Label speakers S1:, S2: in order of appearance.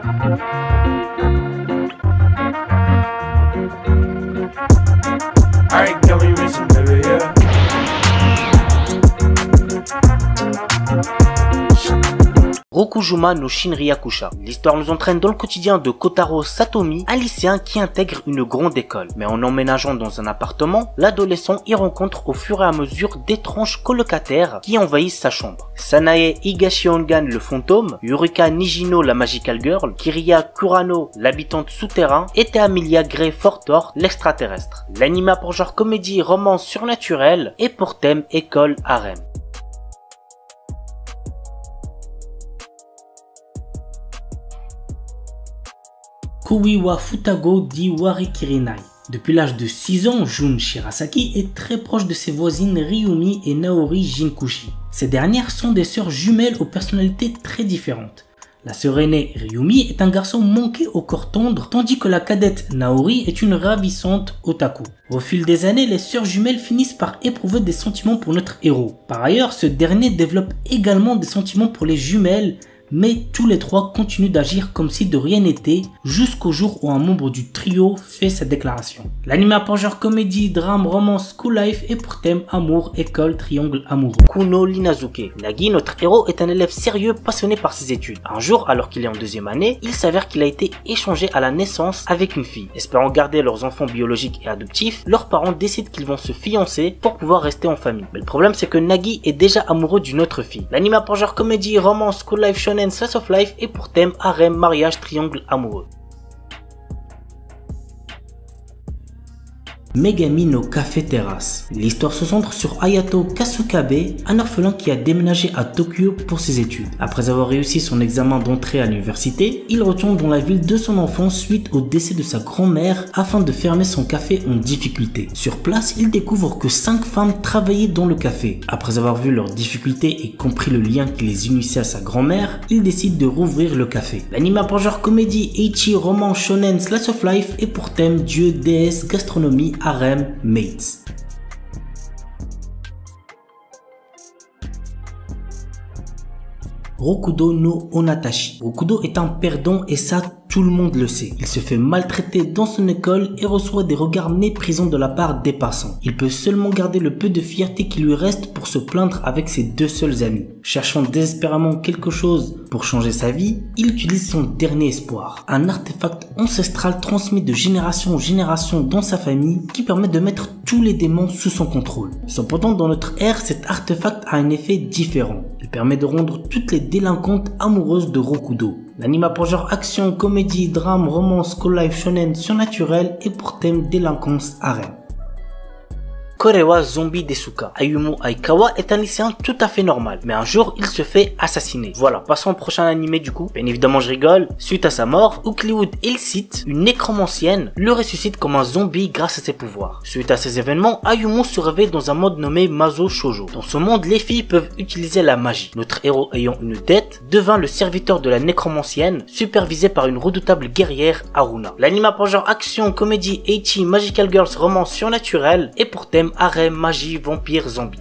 S1: Alright, can we listen, baby, yeah?
S2: Rokujuma no Shinryakusha. L'histoire nous entraîne dans le quotidien de Kotaro Satomi, un lycéen qui intègre une grande école. Mais en emménageant dans un appartement, l'adolescent y rencontre au fur et à mesure d'étranges colocataires qui envahissent sa chambre. Sanae Higashiongan le fantôme, Yurika Nijino la magical girl, Kiriya Kurano l'habitante souterrain et Amelia Gray Fortor l'extraterrestre. L'anime a pour genre comédie romance surnaturelle et pour thème école harem. Kui wa Futago di Warikirinai. Depuis l'âge de 6 ans, Jun Shirasaki est très proche de ses voisines Ryumi et Naori Jinkushi. Ces dernières sont des sœurs jumelles aux personnalités très différentes. La sœur aînée Ryumi est un garçon manqué au corps tendre, tandis que la cadette Naori est une ravissante otaku. Au fil des années, les sœurs jumelles finissent par éprouver des sentiments pour notre héros. Par ailleurs, ce dernier développe également des sentiments pour les jumelles, mais tous les trois continuent d'agir comme si de rien n'était jusqu'au jour où un membre du trio fait sa déclaration. L'anime a pour genre comédie, drame, romance, school life et pour thème amour, école, triangle amoureux. Kuno Linazuke. Nagi, notre héros, est un élève sérieux passionné par ses études. Un jour, alors qu'il est en 2e année, il s'avère qu'il a été échangé à la naissance avec une fille. Espérant garder leurs enfants biologiques et adoptifs, leurs parents décident qu'ils vont se fiancer pour pouvoir rester en famille. Mais le problème, c'est que Nagi est déjà amoureux d'une autre fille. L'anime a pour genre comédie, romance, school life, shonen, slice of life et pour thème harem, mariage, triangle amoureux. Megami no Café Terrace. L'histoire se centre sur Hayato Kasukabe, un orphelin qui a déménagé à Tokyo pour ses études. Après avoir réussi son examen d'entrée à l'université, il retourne dans la ville de son enfance suite au décès de sa grand-mère afin de fermer son café en difficulté. Sur place, il découvre que 5 femmes travaillaient dans le café. Après avoir vu leurs difficultés et compris le lien qui les unissait à sa grand-mère, il décide de rouvrir le café. L'anime a pour genre comédie, ecchi, roman, shonen, slice of life et pour thème dieu, déesse, gastronomie, harem, mates. Rokudo no Onatashi. Rokudo est un perdant et ça tout le monde le sait. Il se fait maltraiter dans son école et reçoit des regards méprisants de la part des passants. Il peut seulement garder le peu de fierté qui lui reste pour se plaindre avec ses 2 seuls amis. Cherchant désespérément quelque chose pour changer sa vie, il utilise son dernier espoir. Un artefact ancestral transmis de génération en génération dans sa famille qui permet de mettre tous les démons sous son contrôle. Cependant, dans notre ère, cet artefact a un effet différent. Il permet de rendre toutes les délinquantes amoureuses de Rokudo. L'anime a pour genre action, comédie, drame, romance, school life, shonen, surnaturel et pour thème délinquance harem. Korewa Zombie Desuka. Ayumu Aikawa est un lycéen tout à fait normal, mais un jour il se fait assassiner. Voilà, passons au prochain animé du coup. Bien évidemment je rigole. Suite à sa mort, Ukliwood Ilsit, une nécromancienne, le ressuscite comme un zombie grâce à ses pouvoirs. Suite à ces événements, Ayumu se réveille dans un monde nommé Mazo Shoujo. Dans ce monde, les filles peuvent utiliser la magie. Notre héros ayant une dette, devint le serviteur de la nécromancienne, supervisé par une redoutable guerrière Haruna. L'anime a pour genre action, comédie, ecchi, magical girls, romance surnaturelle et pour thème harem, magie, vampire, zombie.